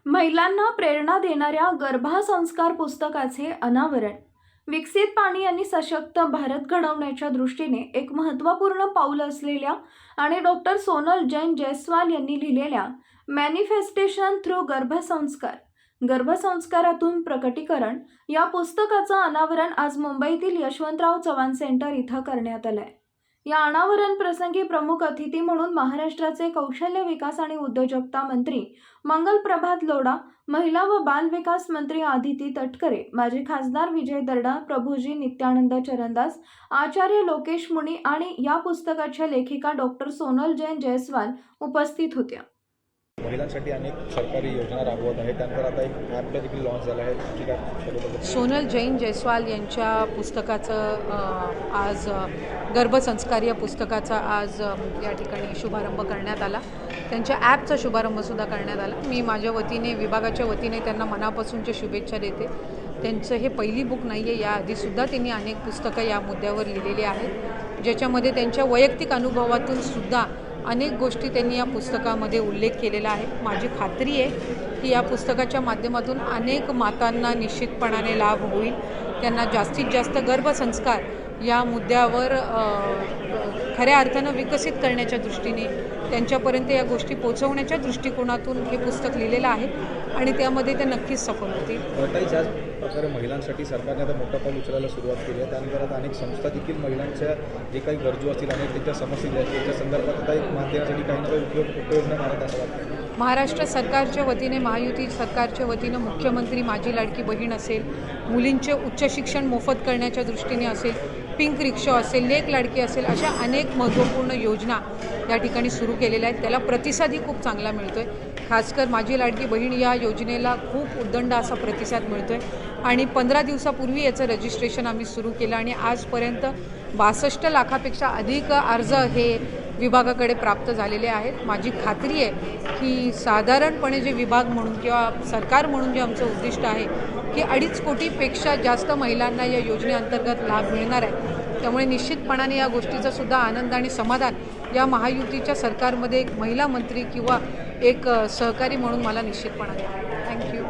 महिलांना प्रेरणा देणाऱ्या गर्भसंस्कार पुस्तकाचे अनावरण. विकसित पाणी यांनी सशक्त भारत घडवण्याच्या दृष्टीने एक महत्त्वपूर्ण पाऊल असलेल्या आणि डॉक्टर सोनल जैन जयस्वाल यांनी लिहिलेल्या मॅनिफेस्टेशन थ्रू गर्भसंस्कारातून प्रकटीकरण या पुस्तकाचं अनावरण आज मुंबईतील यशवंतराव चव्हाण सेंटर इथं करण्यात आलंय. या अनावरण प्रसंगी प्रमुख अतिथी म्हणून महाराष्ट्राचे कौशल्य विकास आणि उद्योजकता मंत्री मंगल प्रभात लोढा, महिला व बाल विकास मंत्री आदिती तटकरे, माजी खासदार विजय दर्डा, प्रभूजी नित्यानंद चरणदास, आचार्य लोकेश मुनी आणि या पुस्तकाच्या लेखिका डॉक्टर सोनल जैन जयस्वाल उपस्थित होत्या. महिलांसाठी अनेक सरकारी योजना राबवत आहे. त्यानंतर आता एक ॲप देखील लॉन्च झालं आहे. सोनल जैन जयस्वाल यांच्या पुस्तकाचं आज गर्भसंस्कार या पुस्तकाचा आज या ठिकाणी शुभारंभ करण्यात आला. त्यांच्या ॲपचा शुभारंभसुद्धा करण्यात आला. मी माझ्या वतीने, विभागाच्या वतीने त्यांना मनापासूनच्या शुभेच्छा देते. त्यांचं हे पहिली बुक नाही आहे. याआधीसुद्धा त्यांनी अनेक पुस्तकं या मुद्द्यावर लिहिलेली आहेत, ज्याच्यामध्ये त्यांच्या वैयक्तिक अनुभवातून सुद्धा अनेक गोष्टी त्यांनी या पुस्तकामध्ये उल्लेख केलेला आहे. माझी खात्री आहे की या पुस्तकाच्या माध्यमातून अनेक मातांना निश्चितपणाने लाभ होईल. त्यांना जास्तीत जास्त गर्भसंस्कार या मुद्द्यावर खऱ्या अर्थानं विकसित करण्याच्या दृष्टीने, त्यांच्यापर्यंत या गोष्टी पोहोचवण्याच्या दृष्टिकोनातून हे पुस्तक लिहिलेलं आहे आणि त्यामध्ये ते नक्कीच सफल होतील. ज्याच प्रकारे महिलांसाठी सरकारने आता मोठा पाऊल उचलायला सुरुवात केली आहे, त्यानंतर आता अनेक संस्था देखील महिलांच्या जे काही गरजू असतील, अनेक त्यांच्या समस्या आहेत त्याच्या संदर्भात आता एक मात देण्यासाठी काही ना काही उपयोजना मारत असं वाटतं. महाराष्ट्र सरकारच्या वतीने, महायुती सरकारच्या वतीनं मुख्यमंत्री माझी लाडकी बहीण असेल, मुलींचे उच्च शिक्षण मोफत करण्याच्या दृष्टीने असेल, पिंक रिक्षा असेल, लेक लाडकी असेल, अशा अनेक महत्त्वपूर्ण योजना या ठिकाणी सुरू केलेल्या आहेत. त्याला प्रतिसादही खूप चांगला मिळतो आहे. खासकर माझी लाडकी बहीण या योजनेला खूप उदंड असा प्रतिसाद मिळतो आहे आणि 15 दिवसापूर्वी याचं रजिस्ट्रेशन आम्ही सुरू केलं आणि आजपर्यंत 62 लाखापेक्षा अधिक अर्ज हे विभागाकडे प्राप्त झालेले आहेत. माझी खात्री आहे की साधारणपणे जे विभाग म्हणून किंवा सरकार म्हणून जे आमचं उद्दिष्ट आहे की 2.5 कोटीपेक्षा जास्त महिलांना या योजनेअंतर्गत लाभ मिळणार आहे. त्यामुळे निश्चितपणाने या गोष्टीचा सुद्धा आनंद आणि समाधान या महायुतीच्या सरकारमध्ये एक महिला मंत्री किंवा एक सहकारी म्हणून मला निश्चितपणाने. थँक्यू.